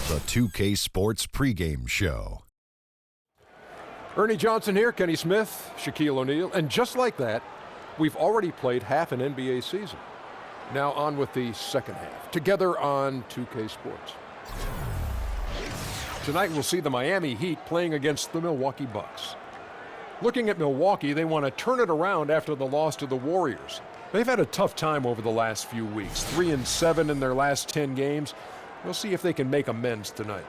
The 2K Sports pregame show. Ernie Johnson here, Kenny Smith, Shaquille O'Neal, and just like that, we've already played half an NBA season. Now on with the second half, together on 2K Sports. Tonight we'll see the Miami Heat playing against the Milwaukee Bucks. Looking at Milwaukee, they want to turn it around after the loss to the Warriors. They've had a tough time over the last few weeks, 3-7 in their last 10 games. We'll see if they can make amends tonight.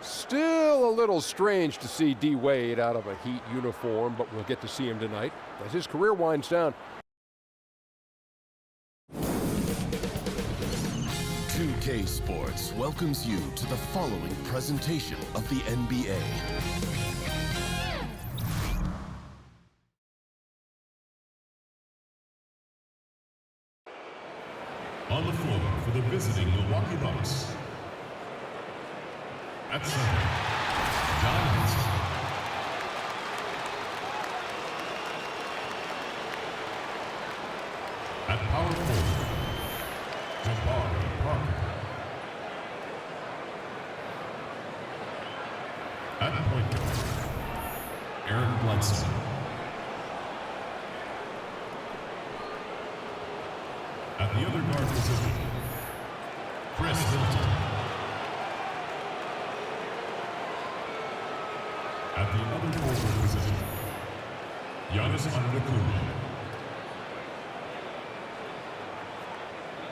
Still a little strange to see D. Wade out of a Heat uniform, but we'll get to see him tonight as his career winds down. 2K Sports welcomes you to the following presentation of the NBA. On the floor for the visiting Milwaukee Bucks. At center, John Henson. At power forward, Jabari Parker. At point guard, Aaron Bledsoe. At the other guard position, Chris Middleton. At the other forward position, Giannis Antetokounmpo.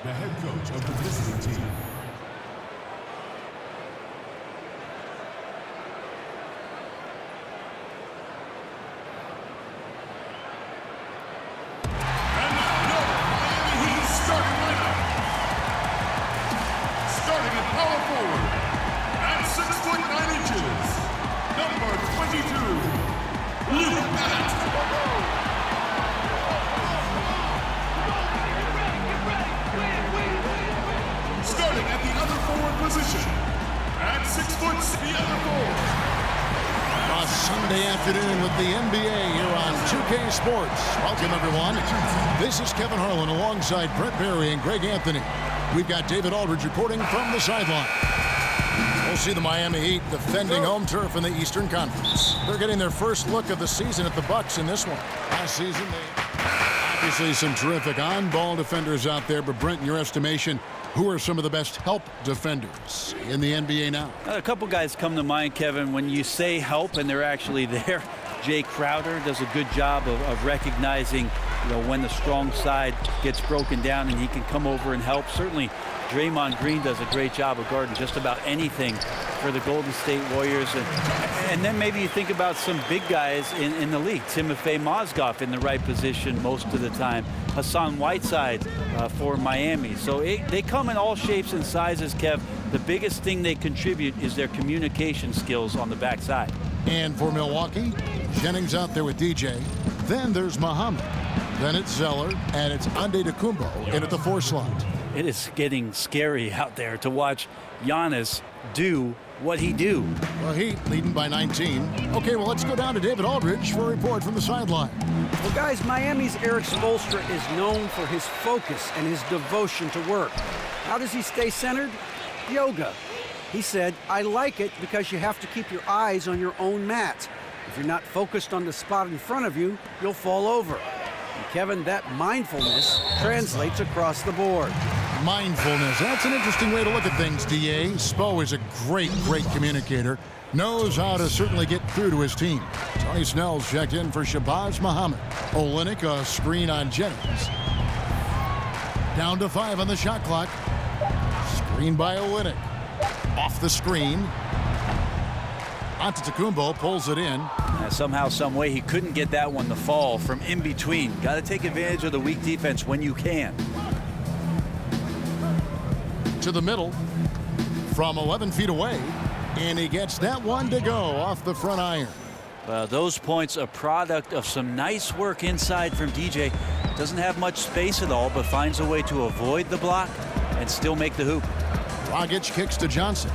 The head coach of the visiting team, Sunday afternoon with the NBA here on 2K Sports. Welcome, everyone. This is Kevin Harlan alongside Brent Barry and Greg Anthony. We've got David Aldridge reporting from the sideline. We'll see the Miami Heat defending home turf in the Eastern Conference. They're getting their first look of the season at the Bucks in this one. Last season, obviously some terrific on-ball defenders out there, but Brent, in your estimation, who are some of the best help defenders in the NBA now? A couple guys come to mind, Kevin. When you say help and they're actually there, Jay Crowder does a good job of recognizing, when the strong side gets broken down and he can come over and help. Certainly, Draymond Green does a great job of guarding just about anything for the Golden State Warriors. And then maybe you think about some big guys in the league. Timofey Mozgov in the right position most of the time. Hassan Whiteside for Miami. So they come in all shapes and sizes, Kev. The biggest thing they contribute is their communication skills on the backside. And for Milwaukee, Jennings out there with DJ. Then there's Muhammad. Then it's Zeller, and it's Antetokounmpo in at the 4 slot. It is getting scary out there to watch Giannis do what he do. Well, Heat leading by 19. Okay, well, let's go down to David Aldridge for a report from the sideline. Well, guys, Miami's Erik Spoelstra is known for his focus and his devotion to work. How does he stay centered? Yoga. He said, I like it because you have to keep your eyes on your own mat. If you're not focused on the spot in front of you, you'll fall over. And Kevin, that mindfulness translates across the board. Mindfulness. That's an interesting way to look at things, D.A. Spo is a great communicator. Knows how to certainly get through to his team. Tony Snell's checked in for Shabazz Muhammad. Olynyk, a screen on Jennings. Down to 5 on the shot clock. Screen by Olynyk. Off the screen. Antetokounmpo pulls it in. Somehow, some way, he couldn't get that one to fall from in between. Got to take advantage of the weak defense when you can. To the middle from 11 feet away, and he gets that one to go off the front iron. Those points a product of some nice work inside from DJ. Doesn't have much space at all, but finds a way to avoid the block and still make the hoop. Dragic kicks to Johnson.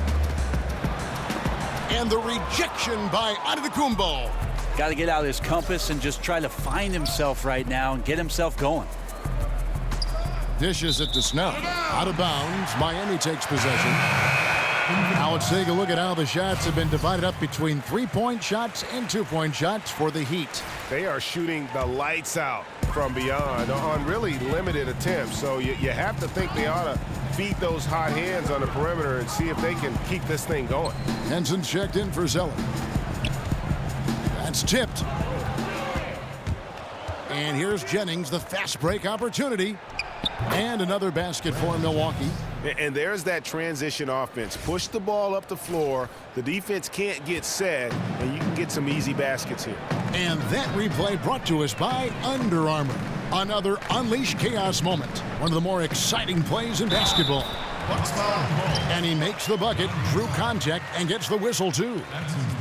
And the rejection by Antetokounmpo. Got to get out his compass and just try to find himself right now and get himself going. Dishes it to Snell. Out of bounds. Miami takes possession. Now let's take a look at how the shots have been divided up between 3-point shots and 2-point shots for the Heat. They are shooting the lights out from beyond on really limited attempts. So you have to think they ought to feed those hot hands on the perimeter and see if they can keep this thing going. Henson's checked in for Zeller. That's tipped. And here's Jennings, the fast break opportunity. And another basket for Milwaukee. And there's that transition offense. Push the ball up the floor. The defense can't get set, and you can get some easy baskets here. And that replay brought to us by Under Armour. Another Unleash Chaos moment. One of the more exciting plays in basketball. And he makes the bucket, drew contact, and gets the whistle, too.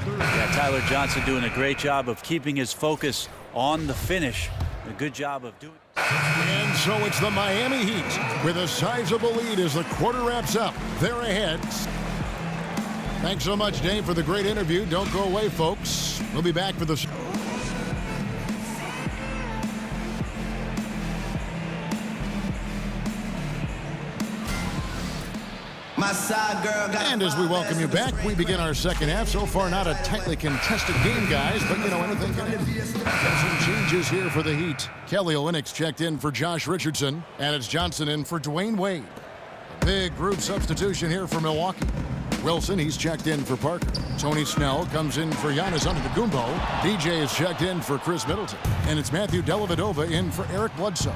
Yeah, Tyler Johnson doing a great job of keeping his focus on the finish. A good job of doing it. And so it's the Miami Heat with a sizable lead as the quarter wraps up. They're ahead. Thanks so much, Dave, for the great interview. Don't go away, folks. We'll be back for the... And as we welcome you back, we begin our second half. So far, not a tightly contested game, guys, but, you know, anything can happen. Some changes here for the Heat. Kelly Olynyk checked in for Josh Richardson, and it's Johnson in for Dwayne Wade. A big group substitution here for Milwaukee. Wilson, he's checked in for Parker. Tony Snell comes in for Giannis Antetokounmpo. DJ is checked in for Chris Middleton. And it's Matthew Dellavedova in for Eric Bledsoe.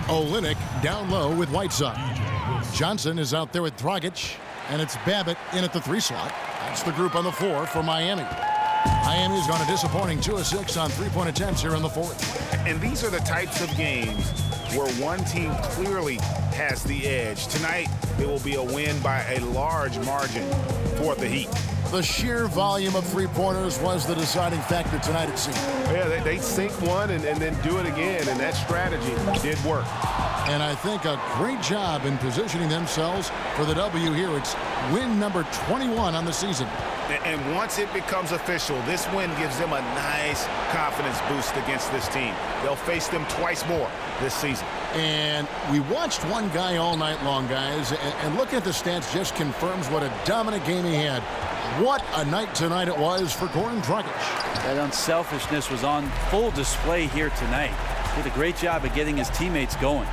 Olynyk down low with Whiteside. Johnson is out there with Dragic, and it's Babbitt in at the 3 slot. That's the group on the 4 for Miami. Miami's gone a disappointing 2 of 6 on 3-point attempts here in the 4th. And these are the types of games where one team clearly has the edge. Tonight, it will be a win by a large margin for the Heat. The sheer volume of 3-pointers was the deciding factor tonight, it seemed. Yeah, they sink one and then do it again, and that strategy did work. And I think a great job in positioning themselves for the W here. It's win number 21 on the season. And once it becomes official, this win gives them a nice confidence boost against this team. They'll face them twice more this season. And we watched one guy all night long, guys, and looking at the stats just confirms what a dominant game he had. What a night tonight it was for Goran Dragic. That unselfishness was on full display here tonight. Did a great job of getting his teammates going.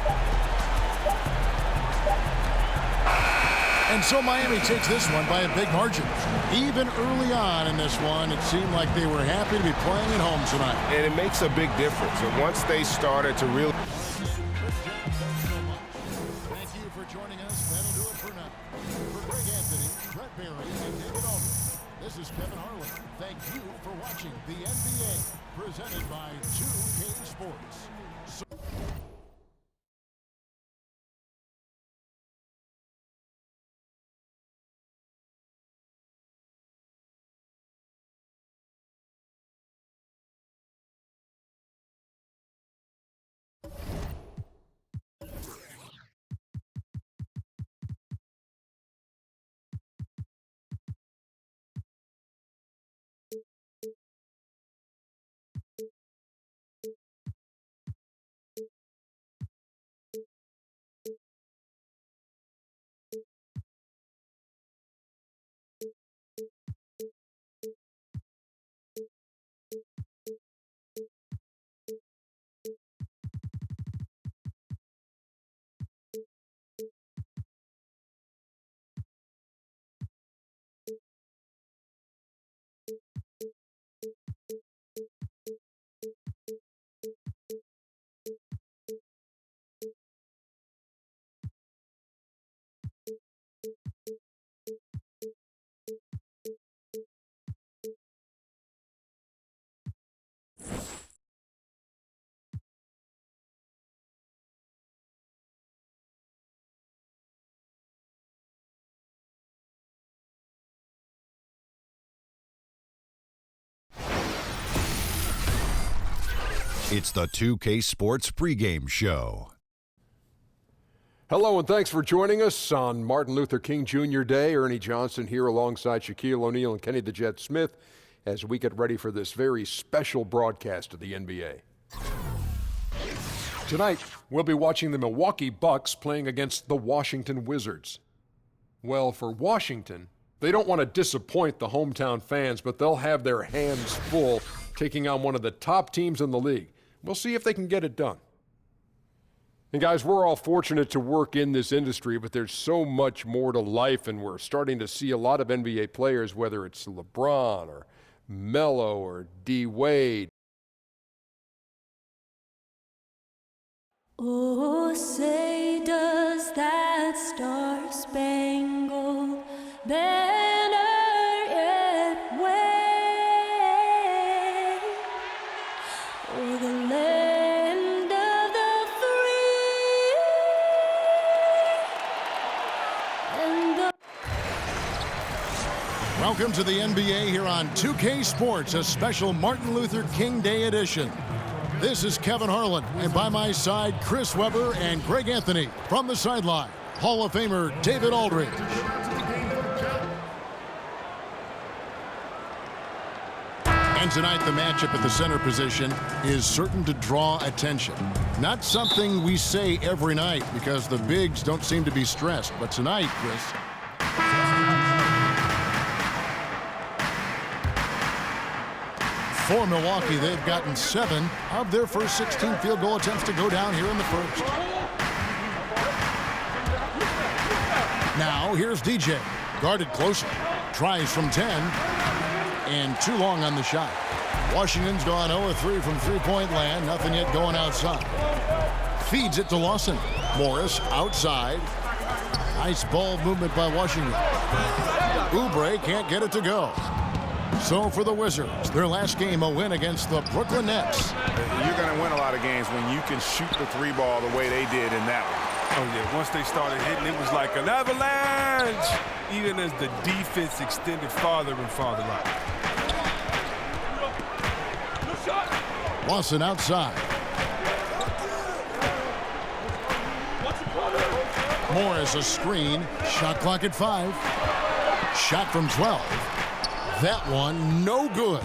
And so Miami takes this one by a big margin. Even early on in this one, it seemed like they were happy to be playing at home tonight. And it makes a big difference. And once they started to really... Thank you for joining us. That'll do it for now. For Greg Anthony, Brett Barry, and David Aldridge, this is Kevin Harlan. Thank you for watching the NBA, presented by 2K Sports. It's the 2K Sports pregame show. Hello and thanks for joining us on Martin Luther King Jr. Day. Ernie Johnson here alongside Shaquille O'Neal and Kenny the Jet Smith as we get ready for this very special broadcast of the NBA. Tonight, we'll be watching the Milwaukee Bucks playing against the Washington Wizards. Well, for Washington, They don't want to disappoint the hometown fans, but they'll have their hands full taking on one of the top teams in the league. We'll see if they can get it done. And guys, we're all fortunate to work in this industry, but there's so much more to life, and we're starting to see a lot of NBA players, whether it's LeBron or Melo or D. Wade. Oh, say does that star-spangled banner yet wave o'er the land of the free and the... Welcome to the NBA here on 2K Sports, a special Martin Luther King Day edition. This is Kevin Harlan, and by my side, Chris Webber and Greg Anthony. From the sideline, Hall of Famer David Aldridge. And tonight, the matchup at the center position is certain to draw attention. Not something we say every night because the bigs don't seem to be stressed. But tonight, Chris... For Milwaukee, they've gotten 7 of their first 16 field goal attempts to go down here in the first. Now, here's DJ. Guarded closer. Tries from 10. And too long on the shot. Washington's gone 0-3 from three-point land. Nothing yet going outside. Feeds it to Lawson. Morris outside. Nice ball movement by Washington. Oubre can't get it to go. So for the Wizards, their last game, a win against the Brooklyn Nets. You're going to win a lot of games when you can shoot the three ball the way they did in that one. Oh, yeah. Once they started hitting, it was like an avalanche, even as the defense extended farther and farther out. Lawson outside. Morris a screen. Shot clock at 5. Shot from 12. That one, no good.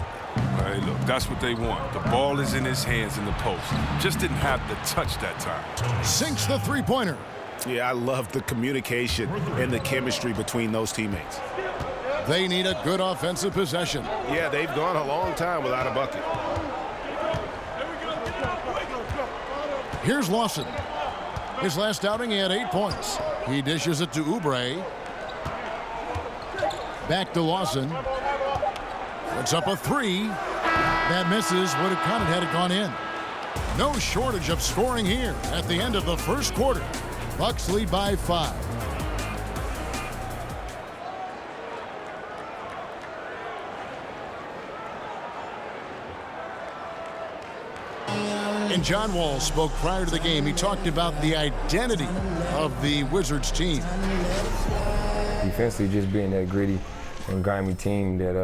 Hey, look, that's what they want. The ball is in his hands in the post. Just didn't have the touch that time. Sinks the three-pointer. Yeah, I love the communication and the chemistry between those teammates. They need a good offensive possession. Yeah, they've gone a long time without a bucket. Here's Lawson. His last outing, he had 8 points. He dishes it to Oubre. Back to Lawson. Puts up a 3. That misses. Would have counted had it gone in. No shortage of scoring here at the end of the first quarter. Bucks lead by 5. And John Wall spoke prior to the game. He talked about the identity of the Wizards team. Defensively, just being that gritty and grimy team that...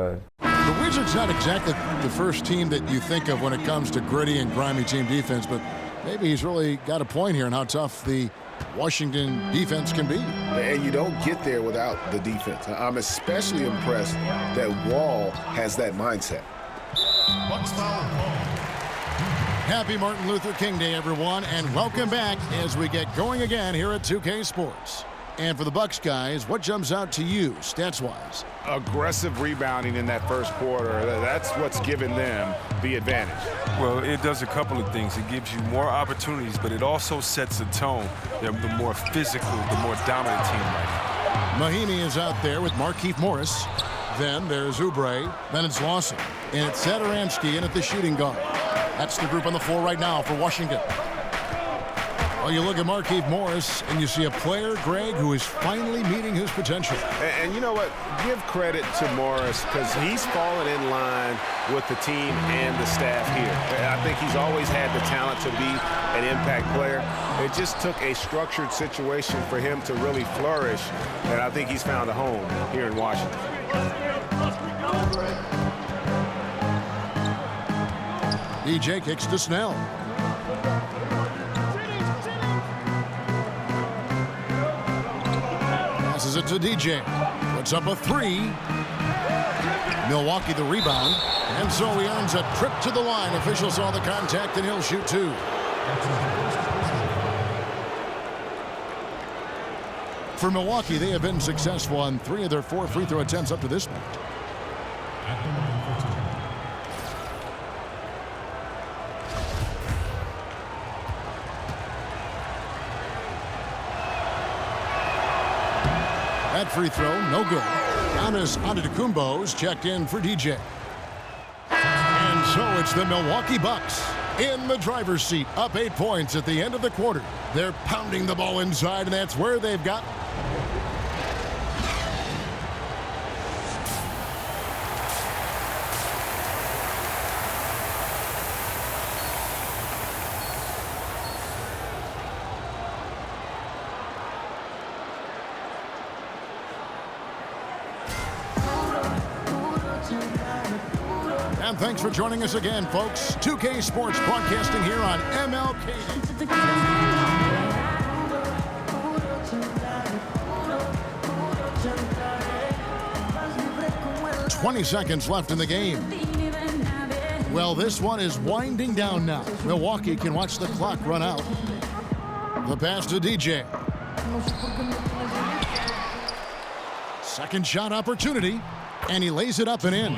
The Wizards not exactly the first team that you think of when it comes to gritty and grimy team defense, but maybe he's really got a point here on how tough the Washington defense can be. And you don't get there without the defense. I'm especially impressed that Wall has that mindset. Happy Martin Luther King Day, everyone, and welcome back as we get going again here at 2K Sports. And for the Bucks guys, what jumps out to you, stats-wise? Aggressive rebounding in that first quarter. That's what's given them the advantage. Well, it does a couple of things. It gives you more opportunities, but it also sets a tone. They're the more physical, the more dominant team right now. Mahinmi is out there with Markieff Morris. Then there's Oubre. Then it's Lawson. And it's Satoransky in at the shooting guard. That's the group on the floor right now for Washington. Well, you look at Markieff Morris, and you see a player, Greg, who is finally meeting his potential. And you know what? Give credit to Morris because he's fallen in line with the team and the staff here. I think he's always had the talent to be an impact player. It just took a structured situation for him to really flourish, and I think he's found a home here in Washington. DJ kicks to Snell. Passes it to DJ. Puts up a 3. Milwaukee the rebound. And so he earns a trip to the line. Official saw the contact, and he'll shoot 2. For Milwaukee, they have been successful on 3 of their 4 free throw attempts up to this point. At the line for two. That free throw, no good. Giannis Antetokounmpo's checked in for DJ. And so it's the Milwaukee Bucks in the driver's seat, up 8 points at the end of the quarter. They're pounding the ball inside, and that's where they've got. And thanks for joining us again, folks. 2K Sports broadcasting here on MLK. 20 seconds left in the game. Well, this one is winding down now. Milwaukee can watch the clock run out. The pass to DJ. Second shot opportunity, and he lays it up and in.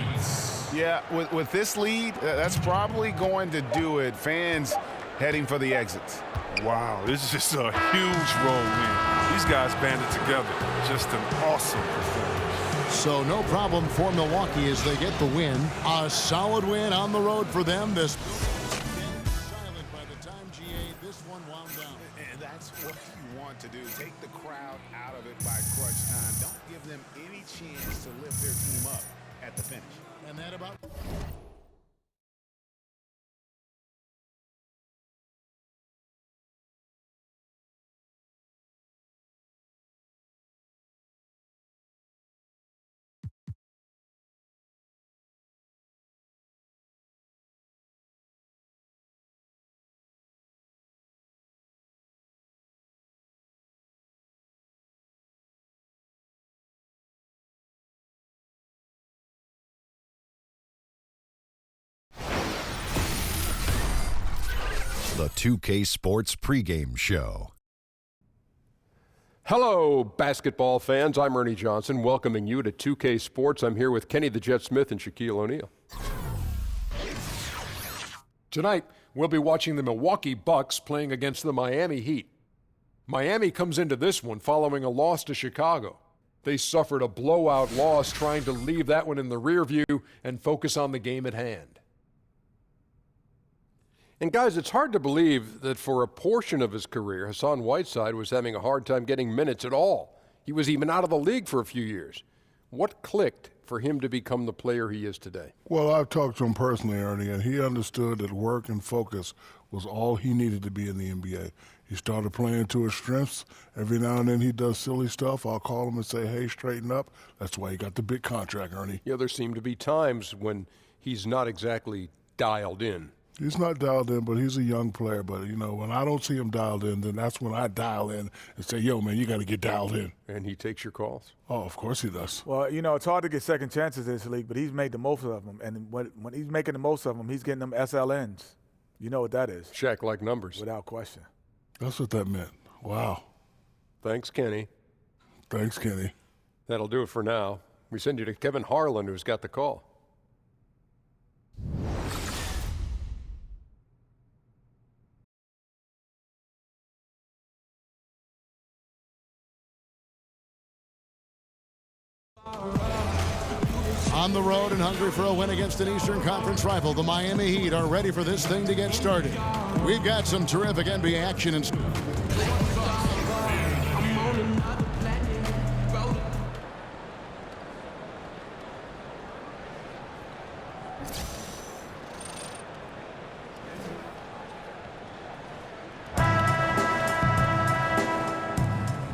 Yeah, with this lead, that's probably going to do it. Fans heading for the exits. Wow, this is just a huge road win. These guys banded together. Just an awesome performance. So no problem for Milwaukee as they get the win. A solid win on the road for them. This silent by the time GA this one wound down. And that's what you want to do. Take the crowd out of it by crunch time. Don't give them any chance to lift their team up at the finish. And that about... The 2K Sports pregame show. Hello, basketball fans. I'm Ernie Johnson, welcoming you to 2K Sports. I'm here with Kenny the Jet Smith and Shaquille O'Neal. Tonight, we'll be watching the Milwaukee Bucks playing against the Miami Heat. Miami comes into this one following a loss to Chicago. They suffered a blowout loss, trying to leave that one in the rear view and focus on the game at hand. And guys, it's hard to believe that for a portion of his career, Hassan Whiteside was having a hard time getting minutes at all. He was even out of the league for a few years. What clicked for him to become the player he is today? Well, I've talked to him personally, Ernie, and he understood that work and focus was all he needed to be in the NBA. He started playing to his strengths. Every now and then he does silly stuff. I'll call him and say, hey, straighten up. That's why he got the big contract, Ernie. Yeah, there seem to be times when he's not exactly dialed in. He's not dialed in, but he's a young player. But, you know, when I don't see him dialed in, then that's when I dial in and say, yo, man, you got to get dialed in. And he takes your calls? Oh, of course he does. Well, you know, it's hard to get second chances in this league, but he's made the most of them. And when he's making the most of them, he's getting them SLNs. You know what that is. Shaq-like numbers. Without question. That's what that meant. Wow. Thanks, Kenny. Thanks, Kenny. That'll do it for now. We send you to Kevin Harlan, who's got the call. On the road and hungry for a win against an Eastern Conference rival, the Miami Heat are ready for this thing to get started. We've got some terrific NBA action in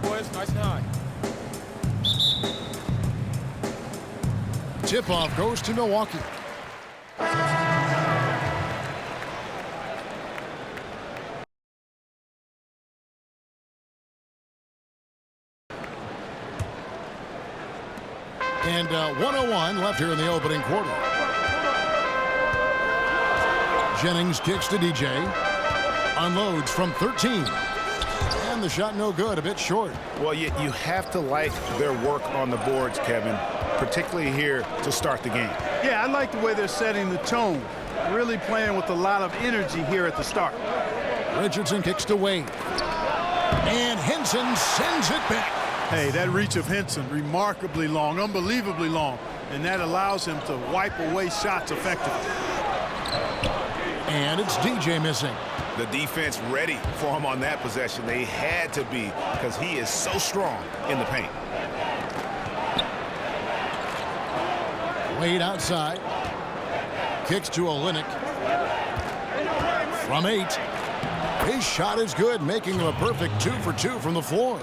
Boys, nice and high. Tip-off goes to Milwaukee. And 101 left here in the opening quarter. Jennings kicks to DJ. Unloads from 13. And the shot no good, a bit short. Well, you have to like their work on the boards, Kevin, particularly here to start the game. Yeah, I like the way they're setting the tone. Really playing with a lot of energy here at the start. Richardson kicks to Wade. And Henson sends it back. Hey, that reach of Henson, remarkably long, unbelievably long. And that allows him to wipe away shots effectively. And it's DJ missing. The defense ready for him on that possession. They had to be, because he is so strong in the paint. Wade outside. Kicks to Olynyk. From 8. His shot is good, making him a perfect 2 for 2 from the floor.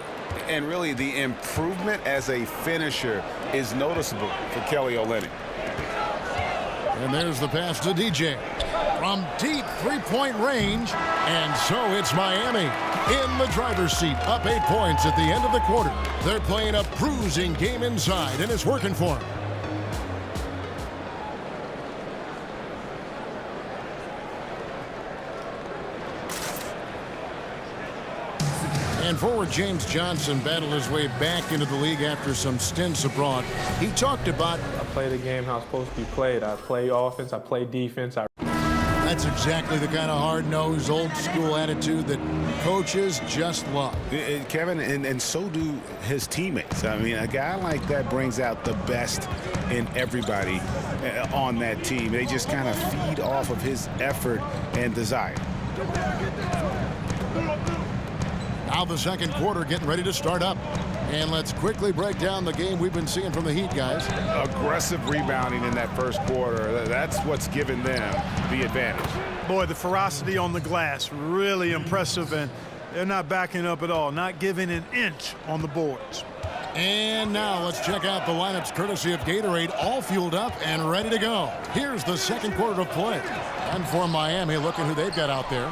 And really, the improvement as a finisher is noticeable for Kelly Olynyk. And there's the pass to DJ. From deep three-point range. And so it's Miami in the driver's seat, up 8 points at the end of the quarter. They're playing a bruising game inside, and it's working for them. And forward James Johnson battled his way back into the league after some stints abroad. He talked about, I play the game how it's supposed to be played. I play offense, I play defense. That's exactly the kind of hard-nosed, old-school attitude that coaches just love. Kevin, and so do his teammates. I mean, a guy like that brings out the best in everybody on that team. They just kind of feed off of his effort and desire. Now the second quarter getting ready to start up. And let's quickly break down the game we've been seeing from the Heat, guys. Aggressive rebounding in that first quarter. That's what's given them the advantage. Boy, the ferocity on the glass, really impressive, and they're not backing up at all, not giving an inch on the boards. And now let's check out the lineups courtesy of Gatorade, all fueled up and ready to go. Here's the second quarter of play. And for Miami, look at who they've got out there.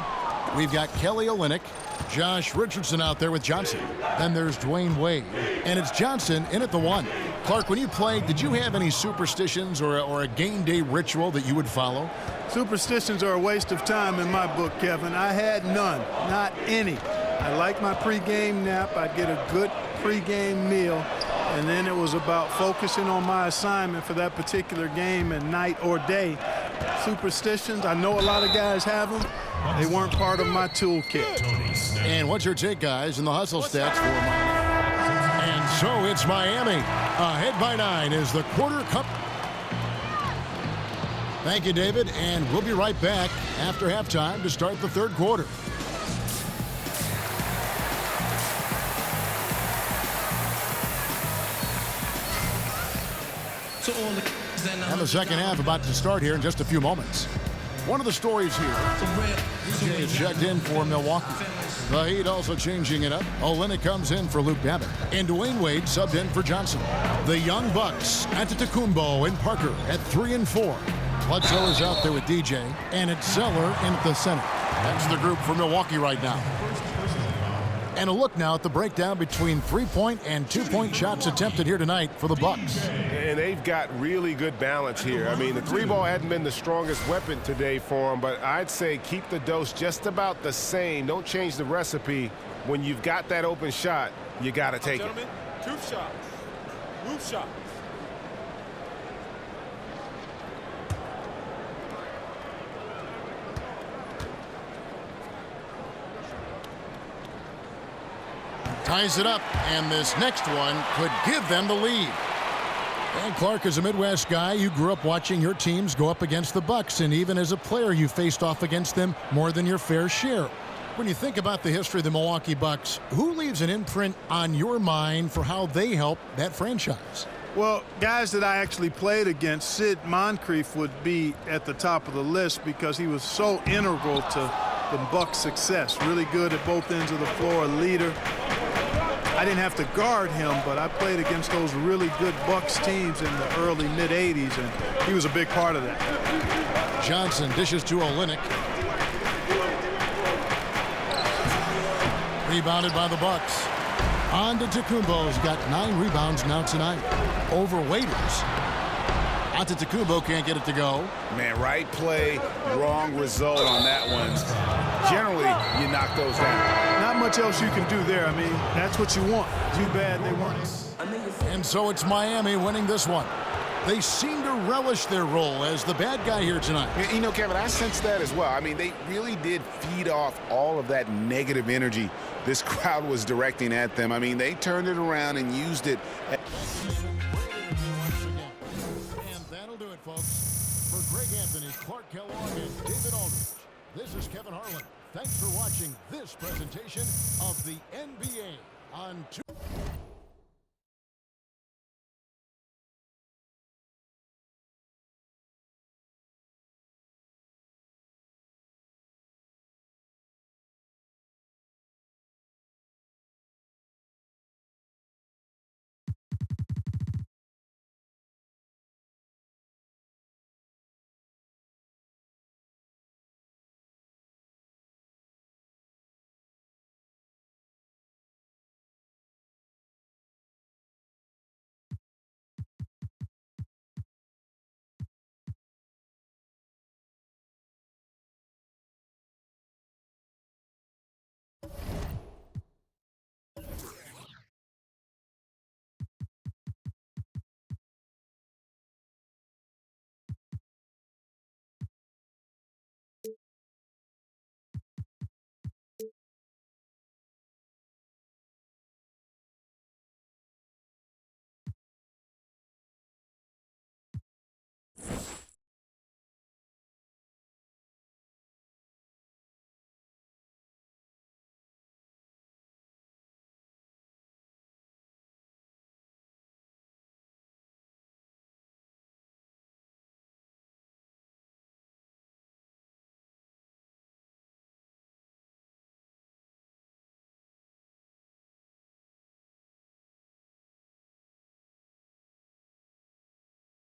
We've got Kelly Olynyk, Josh Richardson out there with Johnson. Then there's Dwayne Wade. And it's Johnson in at the 1. Clark, when you played, did you have any superstitions or a game day ritual that you would follow? Superstitions are a waste of time in my book, Kevin. I had none, not any. I like my pregame nap. I'd get a good pregame meal. And then it was about focusing on my assignment for that particular game and night or day. Superstitions, I know a lot of guys have them. They weren't part of my toolkit. And what's your take, guys, in the hustle stats for Miami? And so it's Miami. Ahead by 9 is the quarter cup. Thank you, David. And we'll be right back after halftime to start the third quarter. And the second half about to start here in just a few moments. One of the stories here, DJ is checked in for Milwaukee. The Heat also changing it up. Olynyk comes in for Luke Babbitt. And Dwayne Wade subbed in for Johnson. The Young Bucks, Antetokounmpo and Parker at 3 and 4. Bledsoe is out there with DJ. And it's Zeller in at the center. That's the group for Milwaukee right now. And a look now at the breakdown between 3-point and 2-point shots attempted here tonight for the Bucks. And they've got really good balance here. I mean, the 3-ball hadn't been the strongest weapon today for them, but I'd say keep the dose just about the same. Don't change the recipe. When you've got that open shot, you got to take it. Two shots. Move shots. Ties it up, and this next one could give them the lead. And Clark, is a Midwest guy, you grew up watching your teams go up against the Bucks, and even as a player, you faced off against them more than your fair share. When you think about the history of the Milwaukee Bucks, who leaves an imprint on your mind for how they help that franchise? Well, guys that I actually played against, Sid Moncrief would be at the top of the list because he was so integral to the Bucks' success. Really good at both ends of the floor, a leader. I didn't have to guard him, but I played against those really good Bucks teams in the early, mid-'80s, and he was a big part of that. Johnson dishes to Olynyk. Rebounded by the Bucks. Antetokounmpo's got 9 rebounds now tonight. Over Waiters. Antetokounmpo can't get it to go. Man, right play, wrong result on that one. Generally, you knock those down. Not much else you can do there. I mean, that's what you want. Too bad they weren't. And so it's Miami winning this one. They seem to relish their role as the bad guy here tonight. You know, Kevin, I sense that as well. I mean, they really did feed off all of that negative energy this crowd was directing at them. I mean, they turned it around and used it. And that'll do it, folks. For Greg Anthony, Clark Kellogg, and David Aldridge, this is Kevin Harlan. Thanks for watching this presentation of the NBA on 2K.